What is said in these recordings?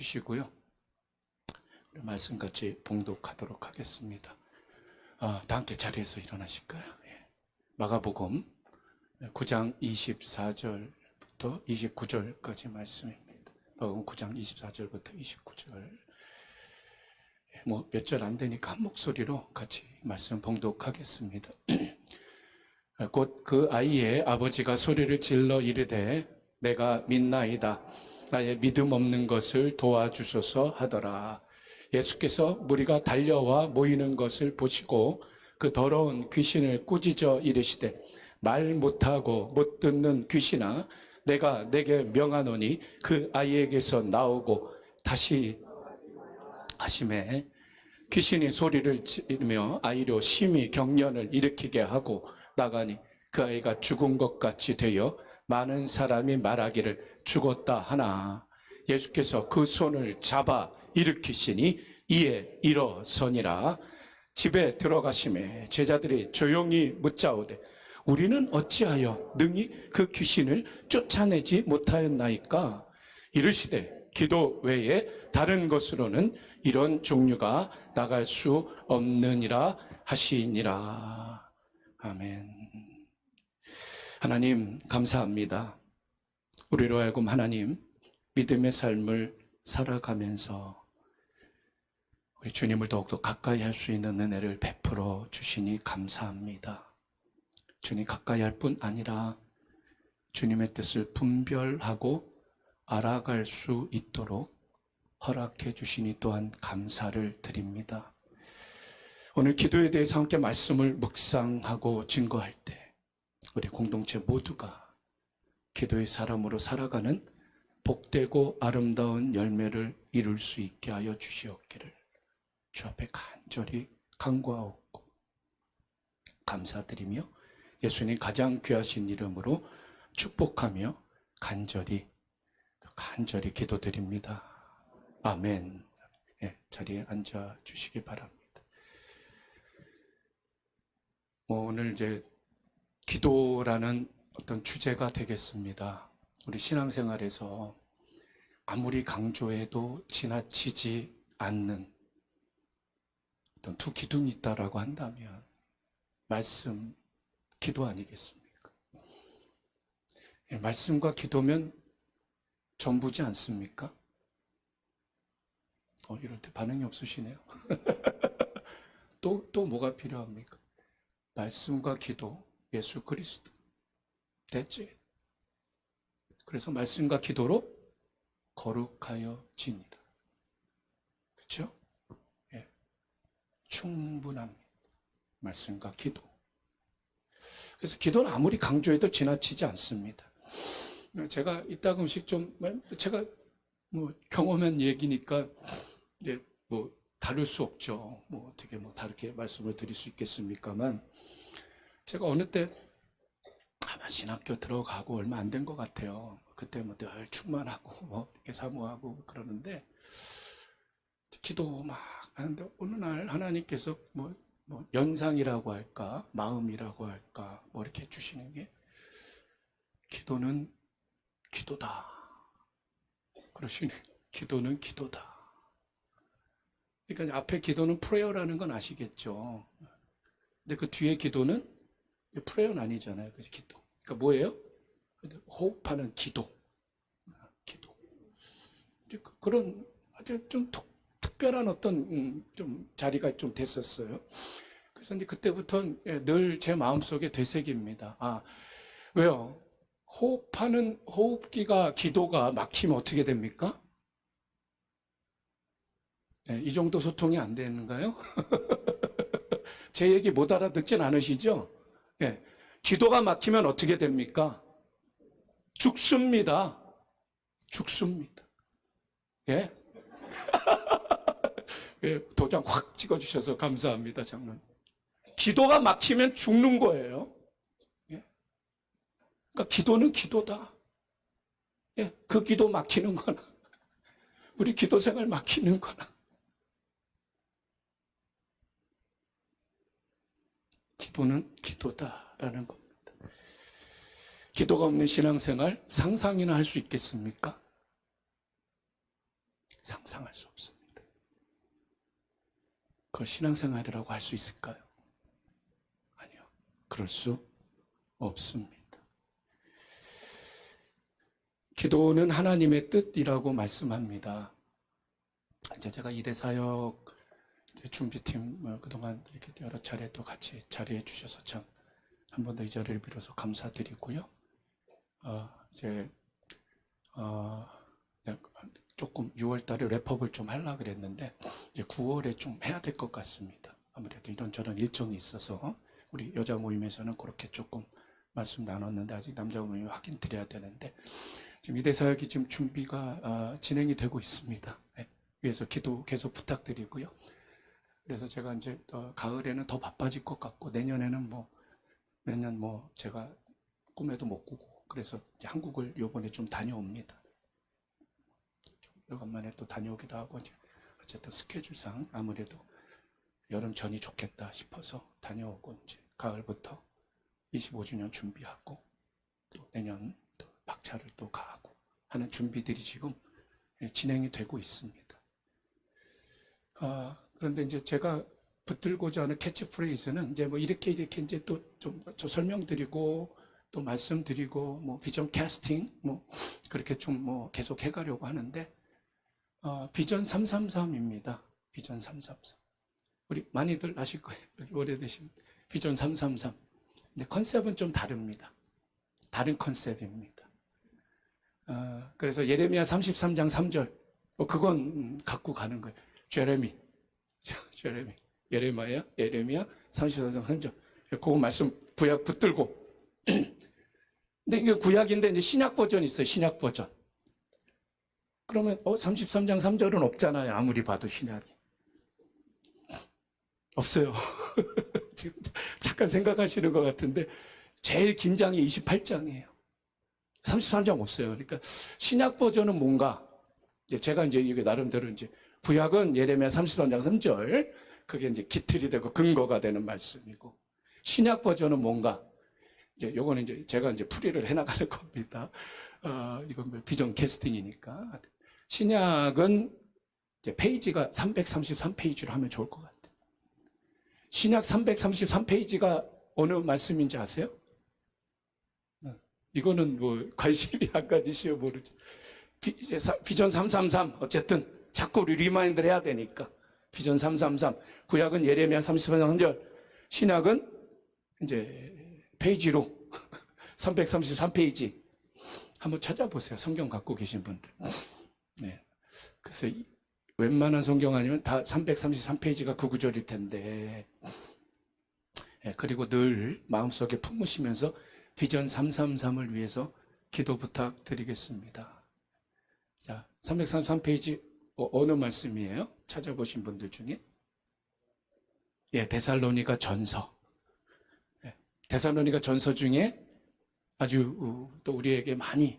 주시고요. 말씀 같이 봉독하도록 하겠습니다. 다 함께 자리에서 일어나실까요? 예. 마가복음 9장 24절부터 29절까지 말씀입니다. 마가복음 9장 24절부터 29절. 몇 절 안 되니까 한 목소리로 같이 말씀 봉독하겠습니다. 곧 그 아이의 아버지가 소리를 질러 이르되 내가 믿나이다. 나의 믿음 없는 것을 도와주소서 하더라. 예수께서 무리가 달려와 모이는 것을 보시고 그 더러운 귀신을 꾸짖어 이르시되 말 못하고 못 듣는 귀신아 내가 내게 명하노니 그 아이에게서 나오고 다시 하시매 귀신이 소리를 지르며 아이로 심히 경련을 일으키게 하고 나가니 그 아이가 죽은 것 같이 되어 많은 사람이 말하기를 죽었다 하나 예수께서 그 손을 잡아 일으키시니 이에 일어서니라. 집에 들어가시매 제자들이 조용히 묻자오되 우리는 어찌하여 능히 그 귀신을 쫓아내지 못하였나이까? 이르시되 기도 외에 다른 것으로는 이런 종류가 나갈 수 없느니라 하시니라. 아멘. 하나님 감사합니다. 우리로 하여금 하나님 믿음의 삶을 살아가면서 우리 주님을 더욱더 가까이 할 수 있는 은혜를 베풀어 주시니 감사합니다. 주님 가까이 할 뿐 아니라 주님의 뜻을 분별하고 알아갈 수 있도록 허락해 주시니 또한 감사를 드립니다. 오늘 기도에 대해서 함께 말씀을 묵상하고 증거할 때 우리 공동체 모두가 기도의 사람으로 살아가는 복되고 아름다운 열매를 이룰 수 있게 하여 주시옵기를 주 앞에 간절히 간구하옵고 감사드리며 예수님 가장 귀하신 이름으로 축복하며 간절히 기도드립니다. 아멘. 네, 자리에 앉아 주시기 바랍니다. 오늘 이제 기도라는 어떤 주제가 되겠습니다. 우리 신앙생활에서 아무리 강조해도 지나치지 않는 어떤 두 기둥이 있다라고 한다면 말씀, 기도 아니겠습니까? 예, 말씀과 기도면 전부지 않습니까? 이럴 때 반응이 없으시네요. 또 뭐가 필요합니까? 말씀과 기도, 예수 그리스도. 됐지? 그래서 말씀과 기도로 거룩하여 지니라. 그렇죠? 예. 충분합니다. 말씀과 기도. 그래서 기도는 아무리 강조해도 지나치지 않습니다. 제가 이따금씩 제가 경험한 얘기니까 이제 다를 수 없죠. 어떻게 다르게 말씀을 드릴 수 있겠습니까만 제가 어느 때 아마 신학교 들어가고 얼마 안 된 것 같아요. 그때 늘 충만하고 이렇게 사모하고 그러는데 기도 막 하는데 어느 날 하나님께서 연상이라고 할까 마음이라고 할까 이렇게 주시는 게 기도는 기도다. 그러시네. 기도는 기도다. 그러니까 앞에 기도는 프레어라는 건 아시겠죠. 근데 그 뒤에 기도는 프레어는 아니잖아요. 그래서 기도. 그러니까 뭐예요? 호흡하는 기도. 기도. 그런 아주 좀 특별한 어떤 좀 자리가 좀 됐었어요. 그래서 이제 그때부터는 늘 제 마음속에 되새깁니다. 왜요? 호흡하는 호흡기가 기도가 막히면 어떻게 됩니까? 네, 이 정도 소통이 안 되는가요? 제 얘기 못 알아듣진 않으시죠? 예. 기도가 막히면 어떻게 됩니까? 죽습니다. 죽습니다. 예? 예, 도장 확 찍어주셔서 감사합니다, 장로님. 기도가 막히면 죽는 거예요. 예? 그러니까 기도는 기도다. 예, 그 기도 막히는 거나, 우리 기도 생활 막히는 거나. 기도는 기도다라는 겁니다. 기도가 없는 신앙생활 상상이나 할 수 있겠습니까? 상상할 수 없습니다. 그걸 신앙생활이라고 할 수 있을까요? 아니요. 그럴 수 없습니다. 기도는 하나님의 뜻이라고 말씀합니다. 이제 제가 이대 사역 준비팀 그동안 이렇게 여러 차례 또 같이 자리해 주셔서 참 한 번 더 이 자리를 빌어서 감사드리고요. 조금 6월 달에 랩업을 좀 하려고 그랬는데 이제 9월에 좀 해야 될 것 같습니다. 아무래도 이런저런 일정이 있어서 우리 여자 모임에서는 그렇게 조금 말씀 나눴는데 아직 남자 모임이 확인 드려야 되는데 지금 이대 사역이 지금 준비가 진행이 되고 있습니다. 네. 위에서 기도 계속 부탁드리고요. 그래서 제가 이제 가을에는 더 바빠질 것 같고 내년에는 매년 제가 꿈에도 못 꾸고 그래서 이제 한국을 요번에 좀 다녀옵니다. 오랜만에 또 다녀오기도 하고 이제 어쨌든 스케줄상 아무래도 여름 전이 좋겠다 싶어서 다녀오고 이제 가을부터 25주년 준비하고 또 내년 또 박차를 또 가고 하는 준비들이 지금 진행이 되고 있습니다. 그런데 이제 제가 붙들고자 하는 캐치프레이즈는 이제 이렇게 이제 또 좀 설명드리고 또 말씀드리고 비전 캐스팅 그렇게 좀 계속 해가려고 하는데 비전 333입니다. 비전 333. 우리 많이들 아실 거예요. 여기 오래되신 비전 333. 근데 컨셉은 좀 다릅니다. 다른 컨셉입니다. 그래서 예레미야 33장 3절 그건 갖고 가는 거예요. 예레미야 33장 3절 그거 말씀 구약 붙들고 근데 이게 구약인데 이제 신약 버전이 있어요. 신약 버전. 그러면 33장 3절은 없잖아요. 아무리 봐도 신약이. 없어요. 지금 잠깐 생각하시는 것 같은데 제일 긴 장이 28장이에요. 33장 없어요. 그러니까 신약 버전은 뭔가 제가 이제 이게 나름대로 이제 구약은 예레미야 33장 3절 그게 이제 기틀이 되고 근거가 되는 말씀이고 신약 버전은 뭔가 이제 요거는 이제 제가 이제 풀이를 해나가는 겁니다. 이건 비전 캐스팅이니까 신약은 이제 페이지가 333페이지로 하면 좋을 것 같아요. 신약 333페이지가 어느 말씀인지 아세요? 이거는 관심이 안 가지시오 모르죠. 비전 333 어쨌든 자꾸 우리 리마인드를 해야 되니까 비전 333 구약은 예레미야 33장 3절 신약은 이제 페이지로 333페이지 한번 찾아보세요. 성경 갖고 계신 분들. 네. 그래서 웬만한 성경 아니면 다 333페이지가 그 구절일 텐데 네, 그리고 늘 마음속에 품으시면서 비전 333을 위해서 기도 부탁드리겠습니다. 자, 333페이지 어느 말씀이에요? 찾아보신 분들 중에? 예, 데살로니가 전서. 예, 데살로니가 전서 중에 아주 또 우리에게 많이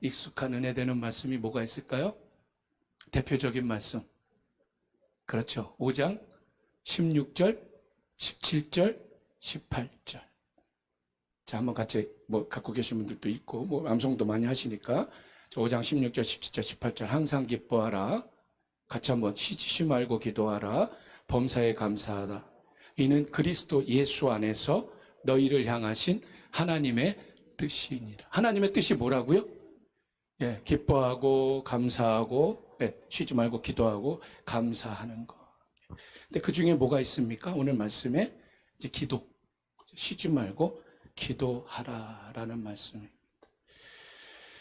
익숙한 은혜되는 말씀이 뭐가 있을까요? 대표적인 말씀. 그렇죠. 5장 16절, 17절, 18절. 자, 한번 같이 갖고 계신 분들도 있고 암송도 많이 하시니까 5장 16절, 17절, 18절 항상 기뻐하라. 같이 한번 쉬지 말고 기도하라. 범사에 감사하다. 이는 그리스도 예수 안에서 너희를 향하신 하나님의 뜻이니라. 하나님의 뜻이 뭐라고요? 예, 기뻐하고 감사하고 쉬지 말고 기도하고 감사하는 것. 근데 그 중에 뭐가 있습니까? 오늘 말씀에 이제 기도. 쉬지 말고 기도하라라는 말씀입니다.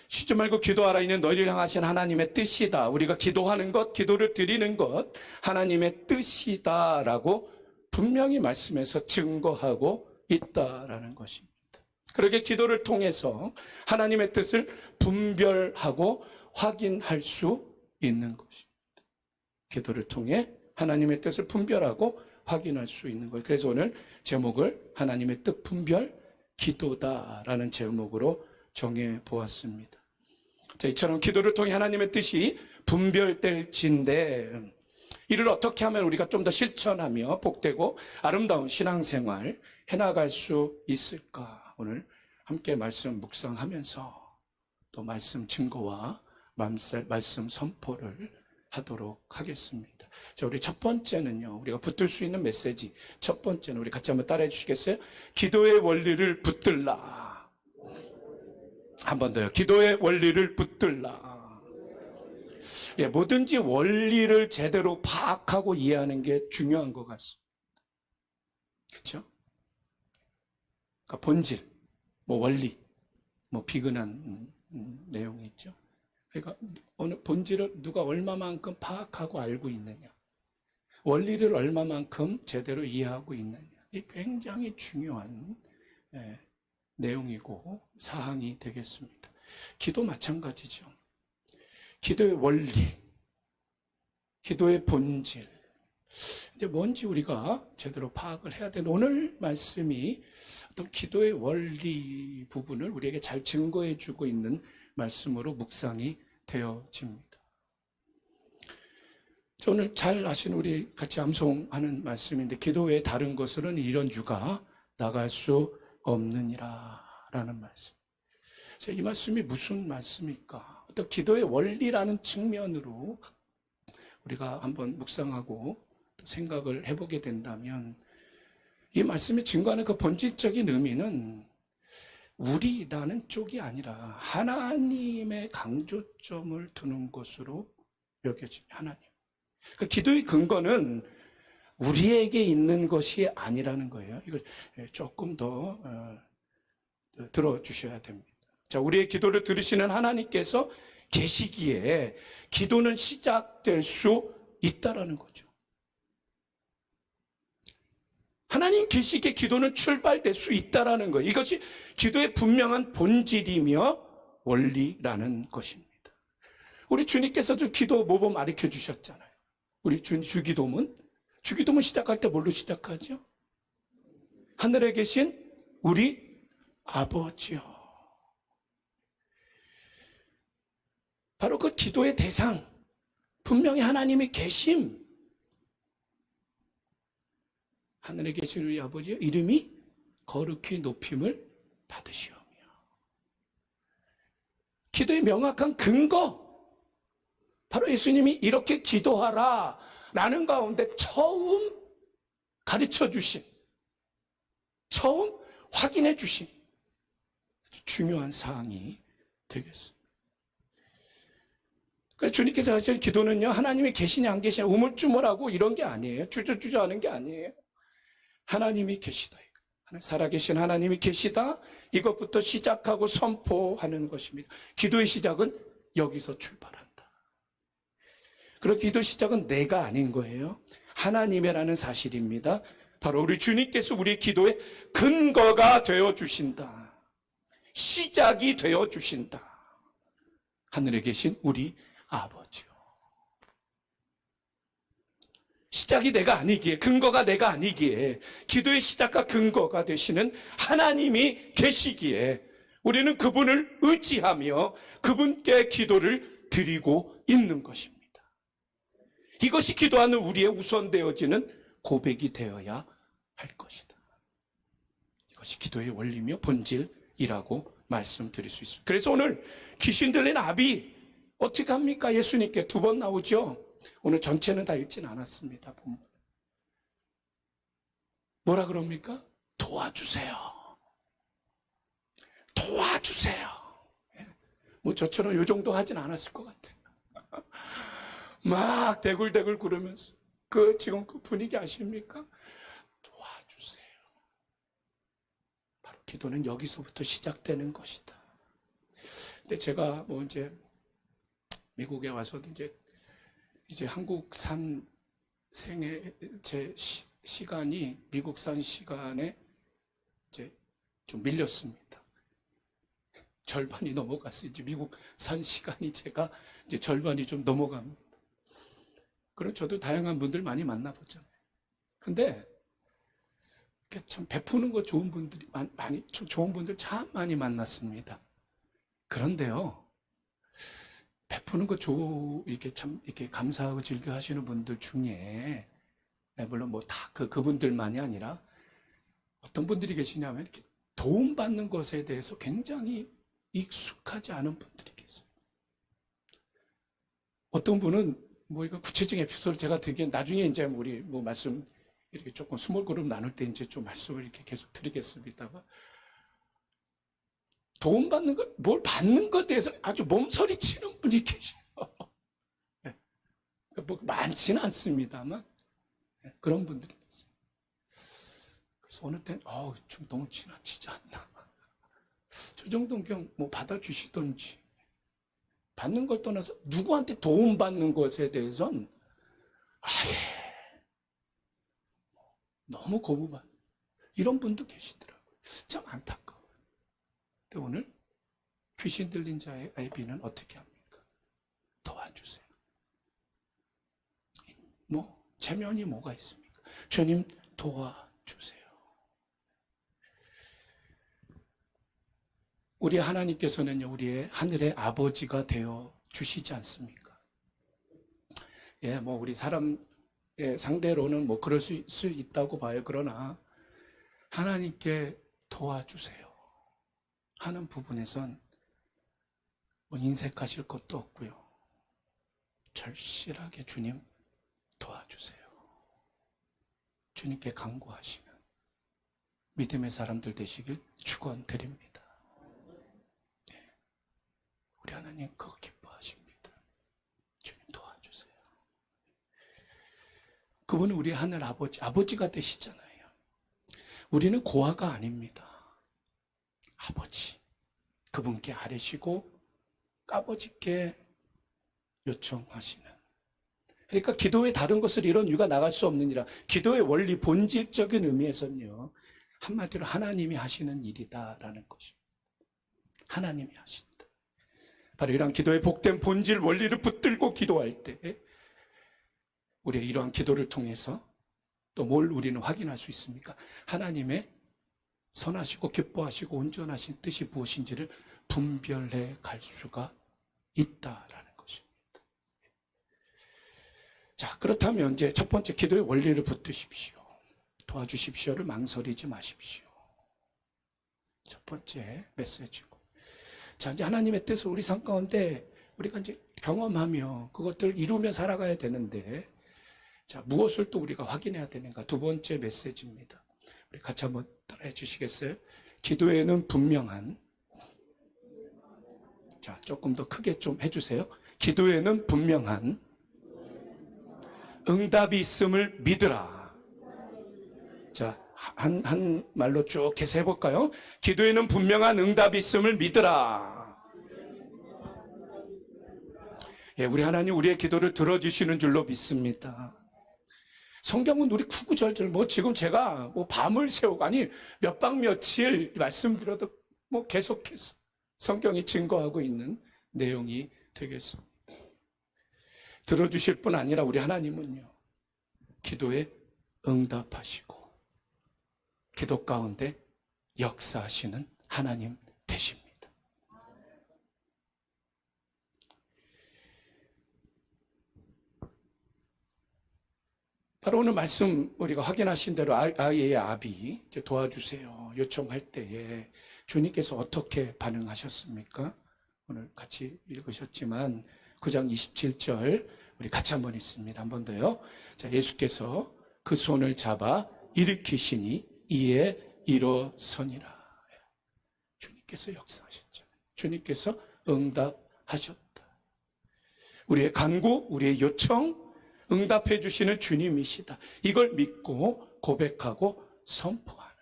쉬지 말고 기도하라. 이는 너희를 향하신 하나님의 뜻이다. 우리가 기도하는 것, 기도를 드리는 것 하나님의 뜻이다라고 분명히 말씀에서 증거하고 있다라는 것입니다. 그렇게 기도를 통해서 하나님의 뜻을 분별하고 확인할 수 있는 것입니다. 기도를 통해 하나님의 뜻을 분별하고 확인할 수 있는 거예요. 그래서 오늘 제목을 하나님의 뜻 분별 기도다라는 제목으로 정해 보았습니다. 자, 이처럼 기도를 통해 하나님의 뜻이 분별될진데 이를 어떻게 하면 우리가 좀 더 실천하며 복되고 아름다운 신앙생활 해나갈 수 있을까? 오늘 함께 말씀 묵상하면서 또 말씀 증거와 말씀 선포를 하도록 하겠습니다. 자, 우리 첫 번째는요, 우리가 붙들 수 있는 메시지. 첫 번째는 우리 같이 한번 따라해 주시겠어요? 기도의 원리를 붙들라. 한 번 더요. 기도의 원리를 붙들라. 예, 뭐든지 원리를 제대로 파악하고 이해하는 게 중요한 것 같습니다. 그렇죠? 그러니까 본질, 뭐 원리, 뭐 비근한 내용이 있죠. 그러니까 어느 본질을 누가 얼마만큼 파악하고 알고 있느냐, 원리를 얼마만큼 제대로 이해하고 있느냐, 이 굉장히 중요한 내용이고 사항이 되겠습니다. 기도 마찬가지죠. 기도의 원리, 기도의 본질, 이제 뭔지 우리가 제대로 파악을 해야 되는 오늘 말씀이 어떤 기도의 원리 부분을 우리에게 잘 증거해 주고 있는 말씀으로 묵상이 되어집니다. 오늘 잘 아시는 우리 같이 암송하는 말씀인데, 기도 외에 다른 것으로는 이런 유가 나갈 수 없느니라 라는 말씀. 이 말씀이 무슨 말씀일까? 어떤 기도의 원리라는 측면으로 우리가 한번 묵상하고 생각을 해보게 된다면, 이 말씀이 증거하는 그 본질적인 의미는 우리라는 쪽이 아니라 하나님의 강조점을 두는 것으로 여겨집니다. 하나님. 그 기도의 근거는 우리에게 있는 것이 아니라는 거예요. 이걸 조금 더 들어주셔야 됩니다. 자, 우리의 기도를 들으시는 하나님께서 계시기에 기도는 시작될 수 있다라는 거죠. 하나님 계시기에 기도는 출발될 수 있다라는 거예요. 이것이 기도의 분명한 본질이며 원리라는 것입니다. 우리 주님께서도 기도 모범 가르쳐 주셨잖아요. 우리 주기도문 시작할 때 뭘로 시작하죠? 하늘에 계신 우리 아버지요. 바로 그 기도의 대상, 분명히 하나님이 계심. 하늘에 계신 우리 아버지요, 이름이 거룩히 높임을 받으시오며. 기도의 명확한 근거, 바로 예수님이 이렇게 기도하라 라는 가운데 처음 가르쳐 주신, 처음 확인해 주신 아주 중요한 사항이 되겠습니다. 그래서 주님께서 하신 기도는요, 하나님이 계시냐 안 계시냐 우물쭈물하고 이런 게 아니에요. 주저주저 하는 게 아니에요. 하나님이 계시다, 살아계신 하나님이 계시다, 이것부터 시작하고 선포하는 것입니다. 기도의 시작은 여기서 출발한다. 그리고 기도 시작은 내가 아닌 거예요. 하나님이라는 사실입니다. 바로 우리 주님께서 우리의 기도의 근거가 되어주신다. 시작이 되어주신다. 하늘에 계신 우리 아버지요. 시작이 내가 아니기에, 근거가 내가 아니기에, 기도의 시작과 근거가 되시는 하나님이 계시기에 우리는 그분을 의지하며 그분께 기도를 드리고 있는 것입니다. 이것이 기도하는 우리의 우선되어지는 고백이 되어야 할 것이다. 이것이 기도의 원리며 본질이라고 말씀드릴 수 있습니다. 그래서 오늘 귀신 들린 아비 어떻게 합니까? 예수님께 2번 나오죠. 오늘 전체는 다 읽지는 않았습니다. 본문. 뭐라 그럽니까? 도와주세요. 도와주세요. 뭐 저처럼 이 정도 하진 않았을 것 같아요. 막 대굴대굴 구르면서 지금 그 분위기 아십니까? 도와주세요. 바로 기도는 여기서부터 시작되는 것이다. 근데 제가 뭐 이제 미국에 와서도 이제 한국산 생애 제 시간이 미국산 시간에 이제 좀 밀렸습니다. 절반이 넘어갔어요. 이제 미국산 시간이 제가 이제 절반이 좀 넘어갑니다. 그럼 저도 다양한 분들 많이 만나보잖아요. 근데 참 베푸는 거 좋은 분들이 좋은 분들 참 많이 만났습니다. 그런데요, 베푸는 거 이렇게 참 이렇게 감사하고 즐겨 하시는 분들 중에, 물론 뭐 다 그분들만이 아니라 어떤 분들이 계시냐면 이렇게 도움받는 것에 대해서 굉장히 익숙하지 않은 분들이 계세요. 어떤 분은 뭐 이거 구체적인 에피소드 제가 드리기엔 나중에 이제 우리 뭐 말씀 이렇게 조금 스몰 그룹 나눌 때 이제 좀 말씀을 이렇게 계속 드리겠습니다만, 도움받는 것, 뭘 받는 것에 대해서 아주 몸서리치는 분이 계셔요. 네. 뭐 많지는 않습니다만, 네. 그런 분들이 있어요. 그래서 어느 때는, 좀 너무 지나치지 않나. 저 정도는 그냥 뭐 받아주시던지. 받는 걸 떠나서 누구한테 도움받는 것에 대해서는 아예 너무 거부만 이런 분도 계시더라고요. 참 안타까워요. 근데 오늘 귀신 들린 자의 아이비는 어떻게 합니까? 도와주세요. 뭐 체면이 뭐가 있습니까? 주님 도와주세요. 우리 하나님께서는요, 우리의 하늘의 아버지가 되어 주시지 않습니까? 예, 뭐 우리 사람 상대로는 뭐 그럴 수 있다고 봐요. 그러나 하나님께 도와주세요 하는 부분에선 뭐 인색하실 것도 없고요. 절실하게 주님 도와주세요. 주님께 간구하시는 믿음의 사람들 되시길 축원드립니다. 네. 우리 하나님 그거 기뻐하십니다. 주님 도와주세요. 그분은 우리 하늘 아버지가 되시잖아요. 우리는 고아가 아닙니다. 아버지, 그분께 아뢰시고 아버지께 요청하시는. 그러니까 기도의 다른 것을 이런 이유가 나갈 수 없느니라. 기도의 원리 본질적인 의미에서는요, 한마디로 하나님이 하시는 일이다라는 것입니다. 하나님이 하신다. 바로 이러한 기도의 복된 본질 원리를 붙들고 기도할 때 우리가 이러한 기도를 통해서 또 뭘 우리는 확인할 수 있습니까? 하나님의 선하시고 기뻐하시고 온전하신 뜻이 무엇인지를 분별해 갈 수가 있다라는 것입니다. 자, 그렇다면 이제 첫 번째 기도의 원리를 붙드십시오. 도와주십시오를 망설이지 마십시오. 첫 번째 메시지고. 자, 이제 하나님의 뜻을 우리 삶 가운데 우리가 이제 경험하며 그것들을 이루며 살아가야 되는데, 자, 무엇을 또 우리가 확인해야 되는가? 두 번째 메시지입니다. 우리 같이 한번 따라해 주시겠어요? 기도에는 분명한, 자, 조금 더 크게 좀 해주세요. 기도에는 분명한 응답이 있음을 믿으라. 자, 한 말로 쭉 해서 해볼까요? 기도에는 분명한 응답이 있음을 믿으라. 예, 우리 하나님 우리의 기도를 들어주시는 줄로 믿습니다. 성경은 우리 구구절절 뭐 지금 제가 뭐 밤을 새우고 아니 몇 박 며칠 말씀드려도 뭐 계속해서 성경이 증거하고 있는 내용이 되겠습니다. 들어주실 뿐 아니라 우리 하나님은요, 기도에 응답하시고 기도 가운데 역사하시는 하나님 되십니다. 바로 오늘 말씀 우리가 확인하신 대로 아이의 아비 이제 도와주세요 요청할 때에 주님께서 어떻게 반응하셨습니까? 오늘 같이 읽으셨지만 9장 27절 우리 같이 한번 읽습니다. 한 번 더요. 자, 예수께서 그 손을 잡아 일으키시니 이에 일어서니라. 주님께서 역사하셨잖아요. 주님께서 응답하셨다. 우리의 간구, 우리의 요청 응답해 주시는 주님이시다. 이걸 믿고 고백하고 선포하는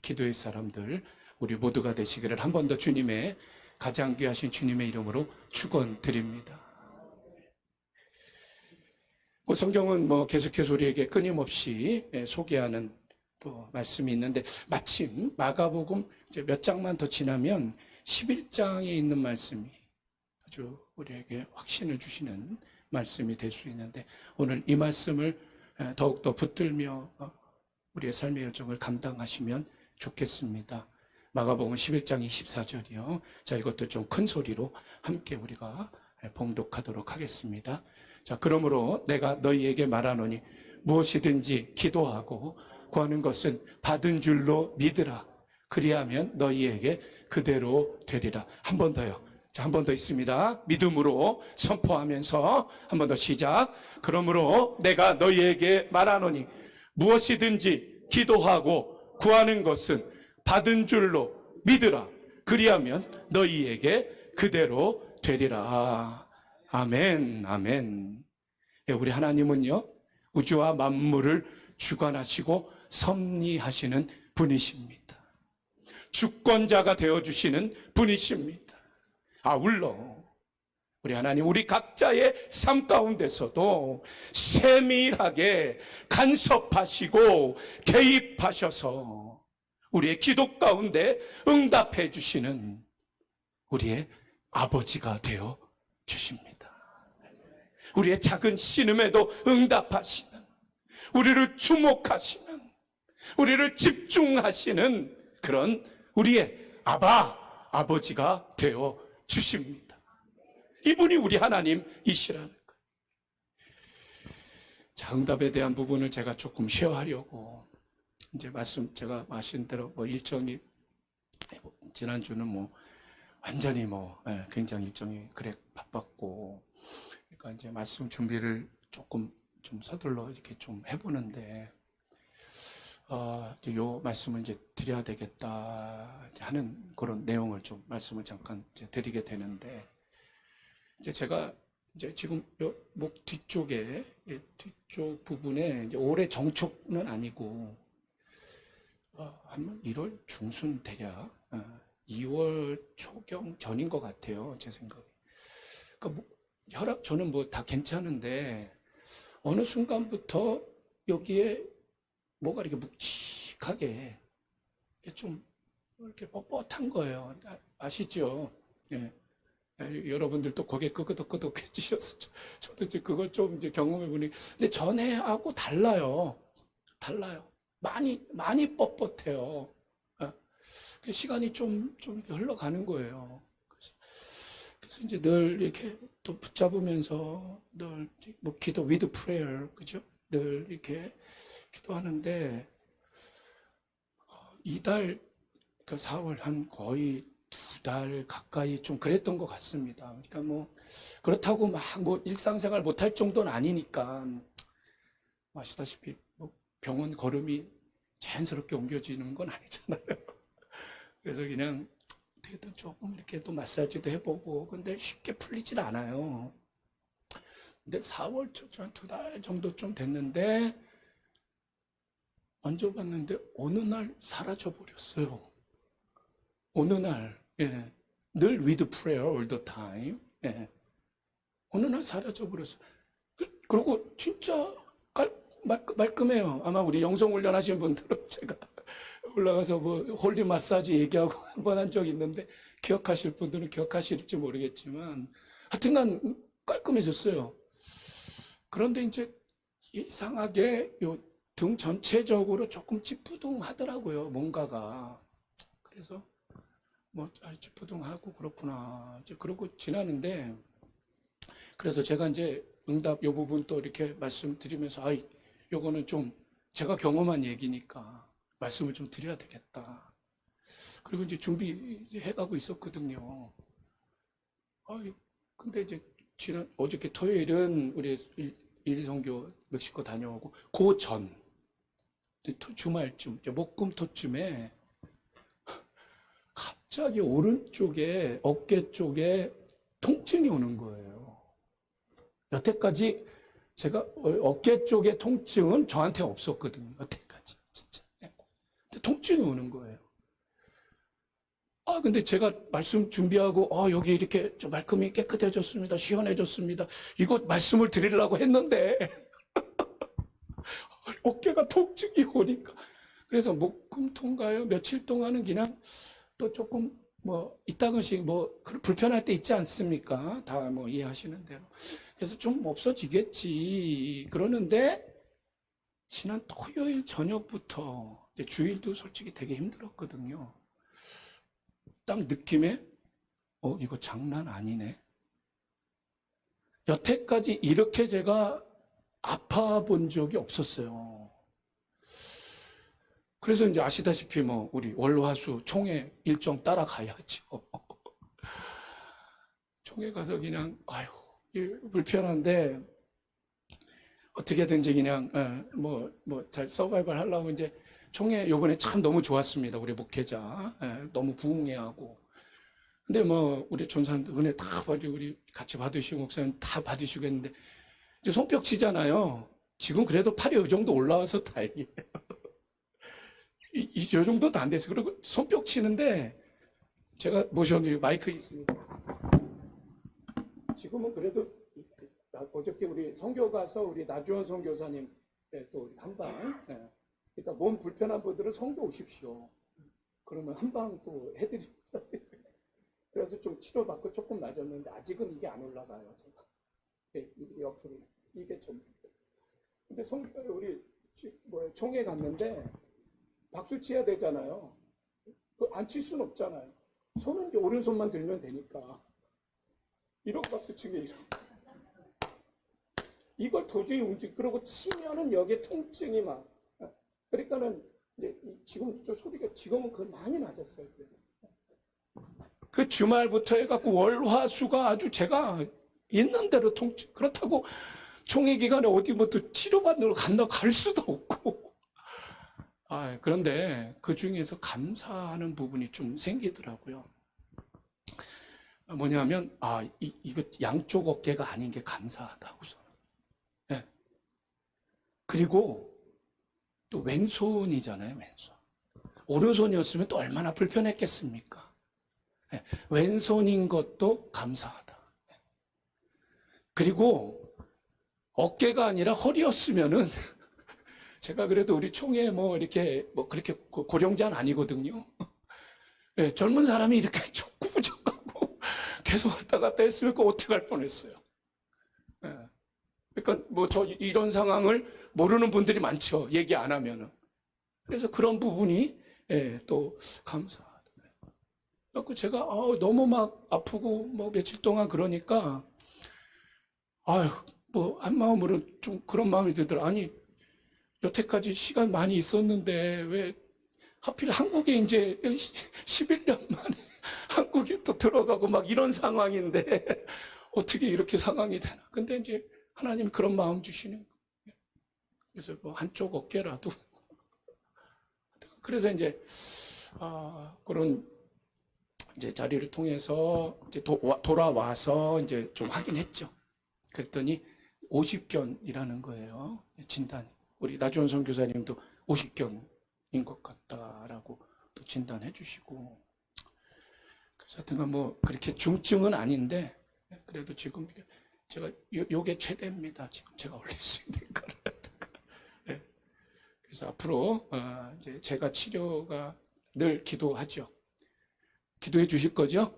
기도의 사람들 우리 모두가 되시기를 한 번 더 주님의 가장 귀하신 주님의 이름으로 축원드립니다. 성경은 계속해서 우리에게 끊임없이 소개하는 또 말씀이 있는데, 마침 마가복음 이제 몇 장만 더 지나면 11장에 있는 말씀이 아주 우리에게 확신을 주시는 말씀이 될 수 있는데, 오늘 이 말씀을 더욱더 붙들며 우리의 삶의 여정을 감당하시면 좋겠습니다. 마가복음 11장 24절이요. 자, 이것도 좀 큰 소리로 함께 우리가 봉독하도록 하겠습니다. 자, 그러므로 내가 너희에게 말하노니 무엇이든지 기도하고 구하는 것은 받은 줄로 믿으라. 그리하면 너희에게 그대로 되리라. 한 번 더요. 자, 한 번 더 있습니다. 믿음으로 선포하면서 한 번 더 시작. 그러므로 내가 너희에게 말하노니 무엇이든지 기도하고 구하는 것은 받은 줄로 믿으라. 그리하면 너희에게 그대로 되리라. 아멘, 아멘. 우리 하나님은요, 우주와 만물을 주관하시고 섭리하시는 분이십니다. 주권자가 되어주시는 분이십니다. 아울러 우리 하나님, 우리 각자의 삶 가운데서도 세밀하게 간섭하시고 개입하셔서 우리의 기도 가운데 응답해 주시는 우리의 아버지가 되어 주십니다. 우리의 작은 신음에도 응답하시는, 우리를 주목하시는, 우리를 집중하시는 그런 우리의 아버지가 되어 주십니다. 이분이 우리 하나님이시라는 거예요. 자, 응답에 대한 부분을 제가 조금 쉐어하려고 이제 제가 말씀 대로 일정이 지난주는 완전히 굉장히 일정이 그래 바빴고, 그러니까 이제 말씀 준비를 조금 좀 서둘러 이렇게 좀 해보는데, 이제 요 말씀을 이제 드려야 되겠다 하는 그런 내용을 좀 말씀을 잠깐 이제 드리게 되는데, 이제 제가 이제 지금 요 목 뒤쪽에, 뒤쪽 부분에 이제 올해 정촉은 아니고, 한 1월 중순 대략, 2월 초경 전인 것 같아요, 제 생각에. 그러니까 혈압 저는 다 괜찮은데 어느 순간부터 여기에 뭐가 이렇게 묵직하게 이렇게 좀 이렇게 뻣뻣한 거예요. 아시죠? 예. 여러분들도 고개 끄덕끄덕 해주셔서 저도 이제 그걸 좀 이제 경험해 보니, 근데 전에하고 달라요. 많이 뻣뻣해요. 시간이 좀 이렇게 흘러가는 거예요. 그래서 이제 늘 이렇게 또 붙잡으면서 늘 기도 with prayer, 그죠? 늘 이렇게 기도하는데, 이달, 그러니까 4월 한 거의 2달 가까이 좀 그랬던 것 같습니다. 그러니까 그렇다고 막 일상생활 못할 정도는 아니니까, 아시다시피 병원 걸음이 자연스럽게 옮겨지는 건 아니잖아요. 그래서 그냥 어떻게든 조금 이렇게 또 마사지도 해보고, 근데 쉽게 풀리질 않아요. 근데 4월 초 한 2달 정도 좀 됐는데, 만져봤는데 어느 날 사라져 버렸어요. 어느 날, 예. 늘 with prayer all the time. 예. 어느 날 사라져 버렸어요. 그리고 진짜 말끔해요. 아마 우리 영성훈련 하신 분들은 제가 올라가서 홀리 마사지 얘기하고 한 번 한 적이 있는데, 기억하실 분들은 기억하실지 모르겠지만, 하여튼간 깔끔해졌어요. 그런데 이제 이상하게 요 등 전체적으로 조금 찌뿌둥하더라고요, 뭔가가. 그래서 찌뿌둥하고 그렇구나. 이제 그러고 지나는데, 그래서 제가 이제 응답 요 부분 또 이렇게 말씀드리면서, 요거는 좀 제가 경험한 얘기니까 말씀을 좀 드려야 되겠다. 그리고 이제 준비해가고 있었거든요. 근데 이제 어저께 토요일은 우리 일성교 멕시코 다녀오고, 그 전 주말쯤, 목금토쯤에 갑자기 오른쪽에 어깨 쪽에 통증이 오는 거예요. 여태까지 제가 어깨 쪽에 통증은 저한테 없었거든요. 여태까지 진짜. 근데 통증이 오는 거예요. 근데 제가 말씀 준비하고, 여기 이렇게 좀 말끔히 깨끗해졌습니다. 시원해졌습니다. 이거 말씀을 드리려고 했는데, 어깨가 통증이 오니까. 그래서 목금토인가요? 며칠 동안은 그냥 또 조금 이따금씩 불편할 때 있지 않습니까? 다 이해하시는 대로. 그래서 좀 없어지겠지. 그러는데, 지난 토요일 저녁부터, 이제 주일도 솔직히 되게 힘들었거든요. 딱 느낌에, 이거 장난 아니네. 여태까지 이렇게 제가 아파 본 적이 없었어요. 그래서 이제 아시다시피 우리 월화수 총회 일정 따라가야죠. 총회 가서 그냥 아유 불편한데 어떻게든지 그냥 잘 서바이벌 하려고 이제 총회 요번에 참 너무 좋았습니다. 우리 목회자 너무 부흥회하고. 근데 우리 전사님들 은혜 다 우리 같이 받으시고 목사님 다 받으시고 했는데 이제 손뼉 치잖아요. 지금 그래도 팔이 이 정도 올라와서 다행이에요. 이 정도도 안 돼서. 그리고 손뼉 치는데 제가 모셔놓은 마이크 있습니다. 지금은 그래도 어저께 우리 선교 가서 우리 나주원 선교사님 또 한방 그러니까 몸 불편한 분들은 선교 오십시오. 그러면 한방 또 해드립니다. 그래서 좀 치료받고 조금 나아졌는데 아직은 이게 안 올라가요. 옆으로 이게 좀. 근데 우리 총회 갔는데 박수 쳐야 되잖아요. 안 칠 수는 없잖아요. 손은 이제 오른손만 들면 되니까. 이렇게 박수 치게 이렇게. 이걸 도저히 그러고 치면은 여기에 통증이 막. 그러니까는 이제 지금 저 소리가 지금은 그 많이 낮았어요. 그 주말부터 해갖고 월화수가 아주 제가 있는 대로 통증. 그렇다고 총회 기간에 어디 또 치료받으러 갈 수도 없고. 그런데 그 중에서 감사하는 부분이 좀 생기더라고요. 뭐냐면, 이거 양쪽 어깨가 아닌 게 감사하다, 우선. 네. 그리고 또 왼손이잖아요, 왼손. 오른손이었으면 또 얼마나 불편했겠습니까? 네. 왼손인 것도 감사하다. 네. 그리고 어깨가 아니라 허리였으면은 제가 그래도 우리 총회 이렇게 그렇게 고령자는 아니거든요. 네, 젊은 사람이 이렇게 구부정하고 계속 왔다 갔다 했으면 어떡할 뻔했어요. 네. 그러니까 저 이런 상황을 모르는 분들이 많죠. 얘기 안 하면은. 그래서 그런 부분이 또 감사하다. 그래서 제가 너무 막 아프고 며칠 동안 그러니까 한 마음으로 좀 그런 마음이 들더라. 아니 여태까지 시간 많이 있었는데 왜 하필 한국에 이제 11년 만에 한국에 또 들어가고 막 이런 상황인데 어떻게 이렇게 상황이 되나. 근데 이제 하나님이 그런 마음 주시는 거예요. 그래서 한쪽 어깨라도. 그래서 이제 그런 이제 자리를 통해서 이제 돌아와서 이제 좀 확인했죠. 그랬더니 50견이라는 거예요. 진단이. 우리 나주원 선교사님도 50견인 것 같다라고 또 진단해 주시고. 그래서 하여튼 그렇게 중증은 아닌데 그래도 지금 제가 요게 최대입니다. 지금 제가 올릴 수 있는 거를. 네. 그래서 앞으로 이제 제가 치료가 늘 기도하죠. 기도해 주실 거죠?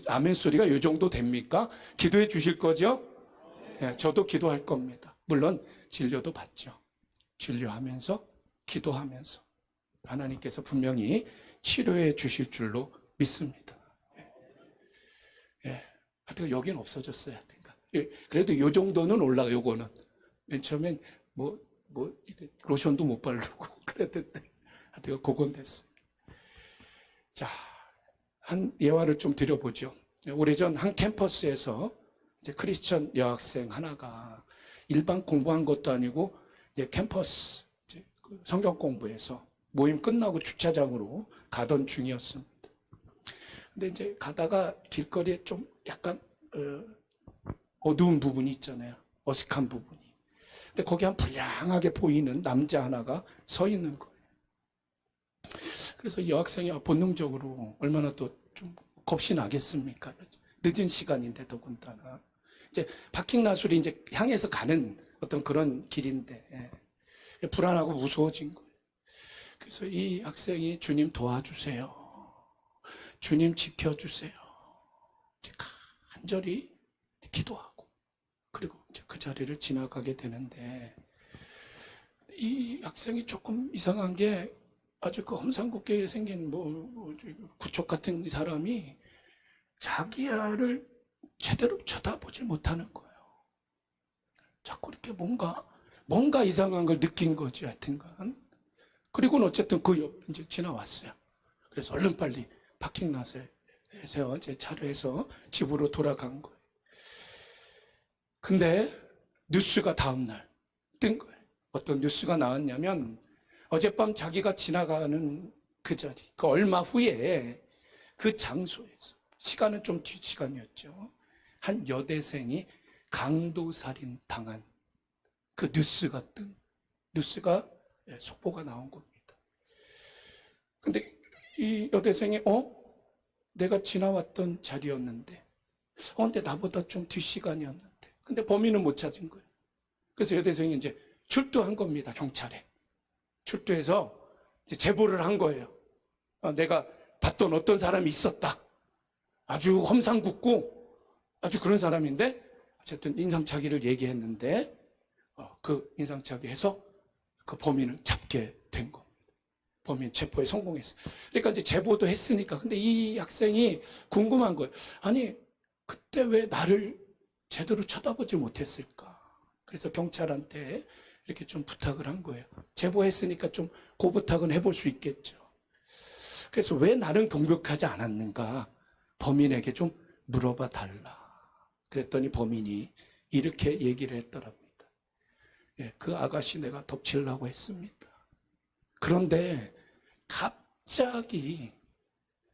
아멘 소리가 이 정도 됩니까? 기도해 주실 거죠? 네, 저도 기도할 겁니다. 물론 진료도 받죠. 진료하면서 기도하면서 하나님께서 분명히 치료해 주실 줄로 믿습니다. 하여튼 여기는 없어졌어요. 하여튼 그래도 이 정도는 올라가. 요거는 맨 처음엔 로션도 못 바르고 그랬는데 하여튼 그건 됐어요. 자, 한 예화를 좀 드려보죠. 오래전 한 캠퍼스에서 이제 크리스천 여학생 하나가 일반 공부한 것도 아니고 이제 캠퍼스 이제 성경 공부해서 모임 끝나고 주차장으로 가던 중이었습니다. 근데 이제 가다가 길거리에 좀 약간 어두운 부분이 있잖아요. 어색한 부분이. 근데 거기 한 불량하게 보이는 남자 하나가 서 있는 거예요. 그래서 이 여학생이 본능적으로 얼마나 또 좀 겁이 나겠습니까? 늦은 시간인데 더군다나. 이제 파킹 라술이 이제 향해서 가는 어떤 그런 길인데 불안하고 무서워진 거예요. 그래서 이 학생이 주님 도와주세요. 주님 지켜주세요. 간절히 기도하고 그리고 이제 그 자리를 지나가게 되는데 이 학생이 조금 이상한 게 아주 그 험상궂게 생긴 구촉 같은 사람이 자기야를 제대로 쳐다보질 못하는 거예요. 자꾸 이렇게 뭔가 이상한 걸 느낀 거지, 하여튼간. 그리고는 어쨌든 그 옆 이제 지나왔어요. 그래서 얼른 빨리 파킹 랏에 해서 이제 차려해서 집으로 돌아간 거예요. 근데 뉴스가 다음날 뜬 거예요. 어떤 뉴스가 나왔냐면 어젯밤 자기가 지나가는 그 자리, 그 얼마 후에 그 장소에서, 시간은 좀 뒷시간이었죠, 한 여대생이 강도살인 당한 그 뉴스가 속보가 나온 겁니다. 근데 이 여대생이 내가 지나왔던 자리였는데, 근데 나보다 좀 뒷시간이었는데, 근데 범인은 못 찾은 거예요. 그래서 여대생이 이제 출두한 겁니다. 경찰에 출두해서 이제 제보를 한 거예요. 내가 봤던 어떤 사람이 있었다. 아주 험상궂고 아주 그런 사람인데, 어쨌든 인상착의를 얘기했는데 그 인상착의 해서 그 범인을 잡게 된 겁니다. 범인 체포에 성공했어요. 그러니까 이제 제보도 했으니까. 근데 이 학생이 궁금한 거예요. 아니, 그때 왜 나를 제대로 쳐다보지 못했을까? 그래서 경찰한테 이렇게 좀 부탁을 한 거예요. 제보했으니까 좀 그 부탁은 해볼 수 있겠죠. 그래서 왜 나는 공격하지 않았는가? 범인에게 좀 물어봐 달라. 그랬더니 범인이 이렇게 얘기를 했더랍니다. 그 아가씨 내가 덮치려고 했습니다. 그런데 갑자기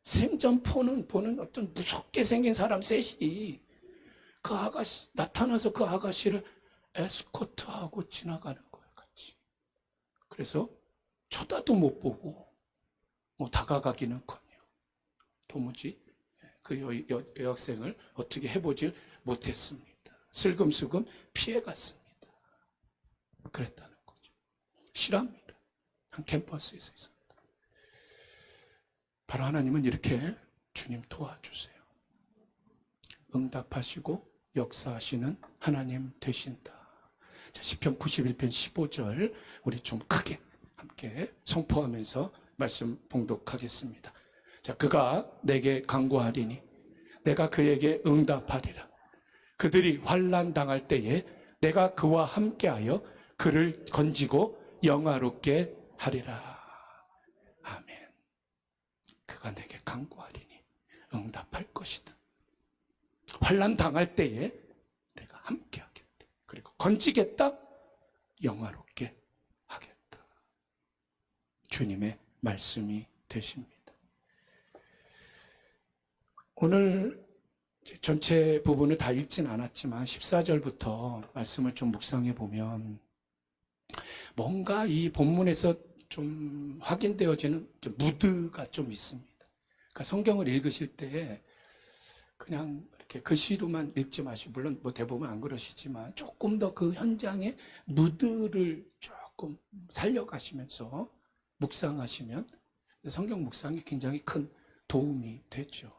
생전 보는 어떤 무섭게 생긴 사람 셋이 그 아가씨 나타나서 그 아가씨를 에스코트하고 지나가는 거예요, 같이. 그래서 쳐다도 못 보고 다가가기는커녕 도무지 그 여학생을 어떻게 해보질 못했습니다. 슬금슬금 피해갔습니다. 그랬다는 거죠. 실화입니다. 한 캠퍼스에서 있었다. 바로 하나님은 이렇게 주님 도와주세요. 응답하시고 역사하시는 하나님 되신다. 자, 시편 91편 15절 우리 좀 크게 함께 선포하면서 말씀 봉독하겠습니다. 자, 그가 내게 간구하리니 내가 그에게 응답하리라. 그들이 환난 당할 때에 내가 그와 함께하여 그를 건지고 영화롭게 하리라. 아멘. 그가 내게 간구하리니 응답할 것이다. 환난 당할 때에 내가 함께하겠다. 그리고 건지겠다. 영화롭게 하겠다. 주님의 말씀이 되십니다. 오늘 전체 부분을 다 읽진 않았지만 14절부터 말씀을 좀 묵상해 보면 뭔가 이 본문에서 좀 확인되어지는 무드가 좀 있습니다. 그러니까 성경을 읽으실 때 그냥 이렇게 글씨로만 읽지 마시고, 물론 대부분 안 그러시지만 조금 더 그 현장의 무드를 조금 살려가시면서 묵상하시면 성경 묵상이 굉장히 큰 도움이 되죠.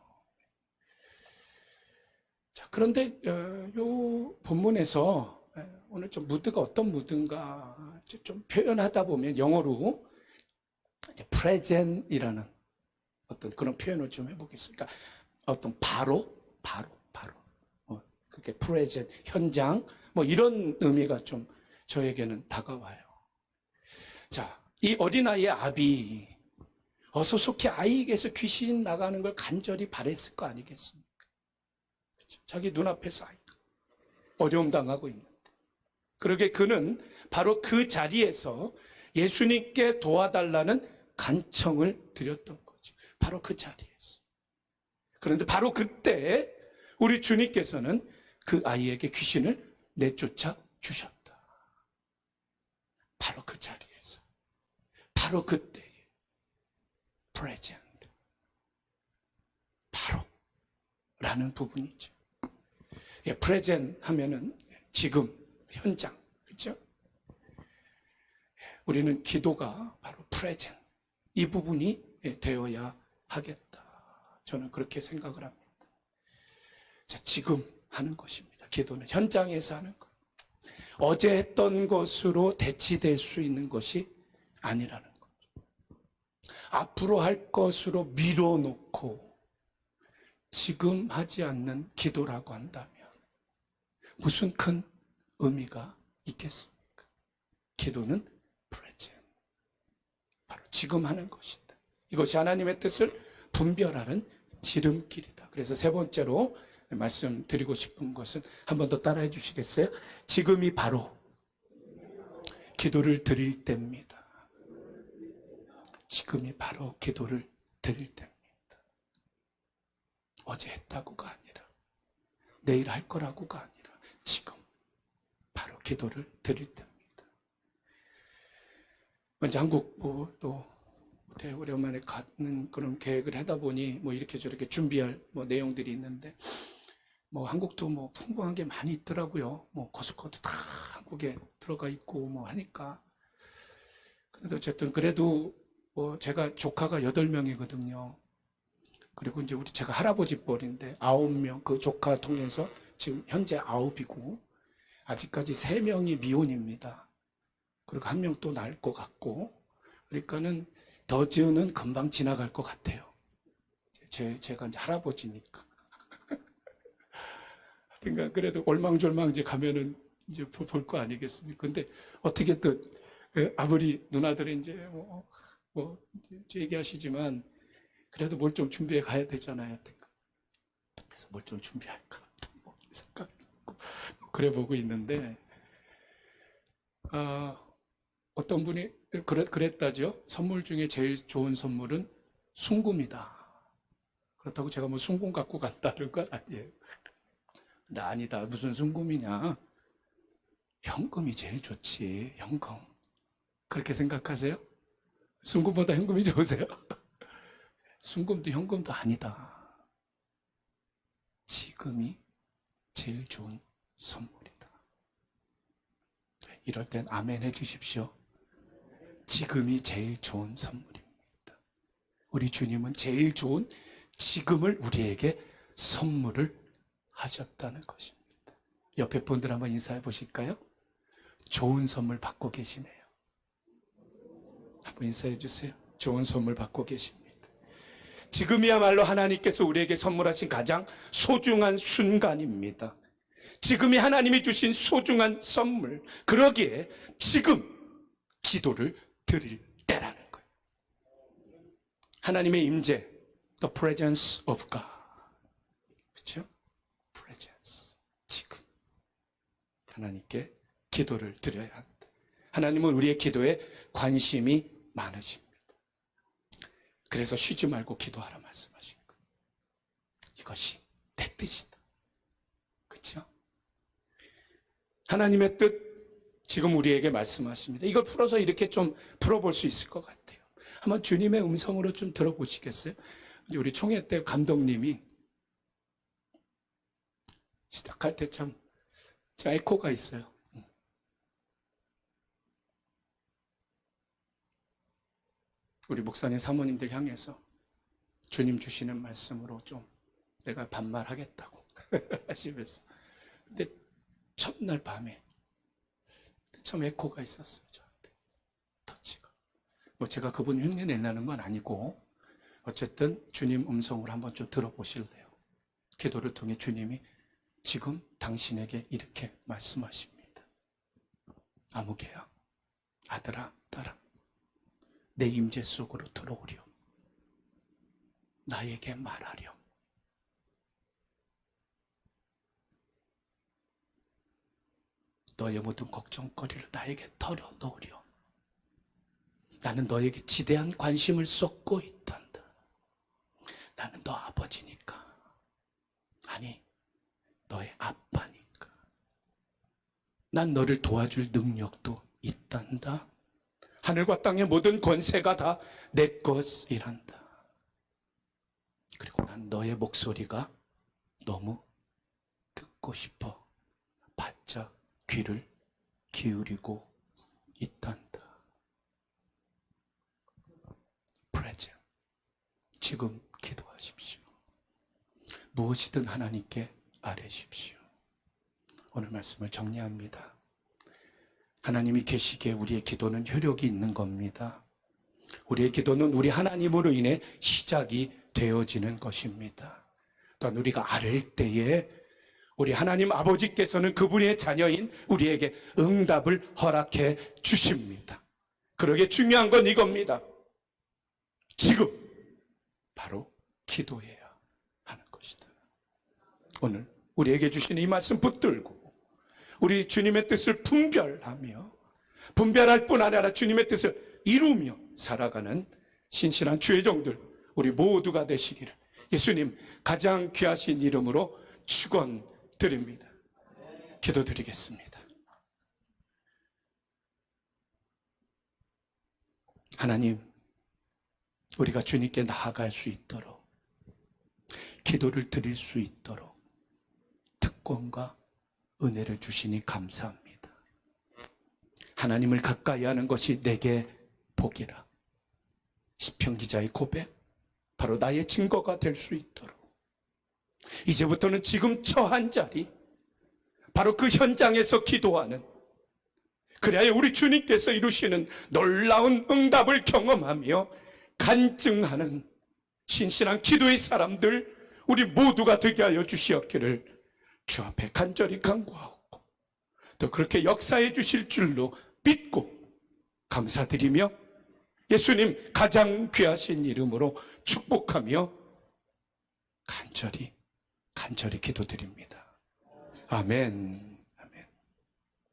자, 그런데 이 본문에서 오늘 좀 무드가 어떤 무드인가 좀 표현하다 보면 영어로 present이라는 어떤 그런 표현을 좀 해보겠습니다. 그러니까 어떤 바로 그게 present, 현장 이런 의미가 좀 저에게는 다가와요. 자, 이 어린아이의 아비 어서 속히 아이에게서 귀신 나가는 걸 간절히 바랬을 거 아니겠습니까? 그렇죠? 자기 눈앞에서 아이가 어려움 당하고 있는데, 그러게 그는 바로 그 자리에서 예수님께 도와달라는 간청을 드렸던 거죠. 바로 그 자리에서. 그런데 바로 그때 우리 주님께서는 그 아이에게 귀신을 내쫓아 주셨다. 바로 그 자리에서. 바로 그때에. present. 바로. 라는 부분이죠. present 하면은 지금, 현장. 그렇죠? 우리는 기도가 바로 present. 이 부분이 되어야 하겠다. 저는 그렇게 생각을 합니다. 자, 지금 하는 것입니다. 기도는 현장에서 하는 것. 어제 했던 것으로 대치될 수 있는 것이 아니라는 거죠. 앞으로 할 것으로 미뤄놓고 지금 하지 않는 기도라고 한다면 무슨 큰 의미가 있겠습니까? 기도는 present. 바로 지금 하는 것이다. 이것이 하나님의 뜻을 분별하는 지름길이다. 그래서 세 번째로 말씀드리고 싶은 것은 한 번 더 따라해 주시겠어요? 지금이 바로 기도를 드릴 때입니다. 지금이 바로 기도를 드릴 때입니다. 어제 했다고가 아니라, 내일 할 거라고가 아니라, 지금 바로 기도를 드릴 때입니다. 먼저 한국 또 오랜만에 가는 그런 계획을 하다 보니 이렇게 저렇게 준비할 내용들이 있는데, 한국도 풍부한 게 많이 있더라고요. 코스코도 다 한국에 들어가 있고 하니까. 그래도 어쨌든 그래도 제가 조카가 8명이거든요. 그리고 이제 제가 할아버지 뻘인데 9명, 그 조카 통해서 지금 현재 9이고, 아직까지 3명이 미혼입니다. 그리고 1명 또 날 것 같고, 그러니까는 더즈는 금방 지나갈 것 같아요. 제가 이제 할아버지니까. 하여튼간 그래도 올망졸망 이제 가면은 이제 볼 거 아니겠습니까? 근데 어떻게 또 아무리 누나들이 이제 얘기하시지만 그래도 뭘 좀 준비해 가야 되잖아요. 그래서 뭘 좀 준비할까 생각 그래 보고 있는데, 어떤 분이 그랬다죠. 선물 중에 제일 좋은 선물은 순금이다. 그렇다고 제가 순금 갖고 간다는 건 아니에요. 근데 아니다. 무슨 순금이냐? 현금이 제일 좋지. 현금. 그렇게 생각하세요? 순금보다 현금이 좋으세요? 순금도 현금도 아니다. 지금이 제일 좋은 선물이다. 이럴 땐 아멘 해주십시오. 지금이 제일 좋은 선물입니다. 우리 주님은 제일 좋은 지금을 우리에게 선물을 하셨다는 것입니다. 옆에 분들 한번 인사해 보실까요? 좋은 선물 받고 계시네요. 한번 인사해 주세요. 좋은 선물 받고 계십니다. 지금이야말로 하나님께서 우리에게 선물하신 가장 소중한 순간입니다. 지금이 하나님이 주신 소중한 선물. 그러기에 지금 기도를 드릴 때라는 거예요. 하나님의 임재, the presence of God. 그렇죠? presence. 지금 하나님께 기도를 드려야 합니다. 하나님은 우리의 기도에 관심이 많으십니다. 그래서 쉬지 말고 기도하라 말씀하신 거예요. 이것이 내 뜻이다. 그렇죠? 하나님의 뜻 지금 우리에게 말씀하십니다. 이걸 풀어서 이렇게 좀 풀어볼 수 있을 것 같아요. 한번 주님의 음성으로 좀 들어보시겠어요? 우리 총회 때 감독님이 시작할 때 참 에코가 있어요. 우리 목사님 사모님들 향해서 주님 주시는 말씀으로 좀 내가 반말하겠다고 하시면서, 근데 첫날 밤에 참 에코가 있었어요. 저한테 터치가. 제가 그분 흉내 내려는 건 아니고, 어쨌든 주님 음성으로 한번 좀 들어보실래요? 기도를 통해 주님이 지금 당신에게 이렇게 말씀하십니다. 아무개야, 아들아, 딸아, 내 임재 속으로 들어오렴. 나에게 말하렴. 너의 모든 걱정거리를 나에게 털어놓으렴. 나는 너에게 지대한 관심을 쏟고 있단다. 나는 너 아버지니까. 아니, 너의 아빠니까. 난 너를 도와줄 능력도 있단다. 하늘과 땅의 모든 권세가 다 내 것이란다. 그리고 난 너의 목소리가 너무 듣고 싶어 바짝 귀를 기울이고 있단다. present. 지금 기도하십시오. 무엇이든 하나님께 아뢰십시오. 오늘 말씀을 정리합니다. 하나님이 계시기에 우리의 기도는 효력이 있는 겁니다. 우리의 기도는 우리 하나님으로 인해 시작이 되어지는 것입니다. 또한 우리가 아뢰일 때에 우리 하나님 아버지께서는 그분의 자녀인 우리에게 응답을 허락해 주십니다. 그러기에 중요한 건 이겁니다. 지금 바로 기도해야 오늘 우리에게 주시는 이 말씀 붙들고 우리 주님의 뜻을 분별할 뿐 아니라 주님의 뜻을 이루며 살아가는 신실한 주의 종들 우리 모두가 되시기를 예수님 가장 귀하신 이름으로 축원드립니다. 기도드리겠습니다. 하나님, 우리가 주님께 나아갈 수 있도록 기도를 드릴 수 있도록 특권과 은혜를 주시니 감사합니다. 하나님을 가까이 하는 것이 내게 복이라. 시편 기자의 고백, 바로 나의 증거가 될 수 있도록 이제부터는 지금 처한 자리, 바로 그 현장에서 기도하는, 그래야 우리 주님께서 이루시는 놀라운 응답을 경험하며 간증하는 신실한 기도의 사람들 우리 모두가 되게 하여 주시옵기를 주 앞에 간절히 간구하고 또 그렇게 역사해 주실 줄로 믿고 감사드리며 예수님 가장 귀하신 이름으로 축복하며 간절히 기도드립니다. 아멘.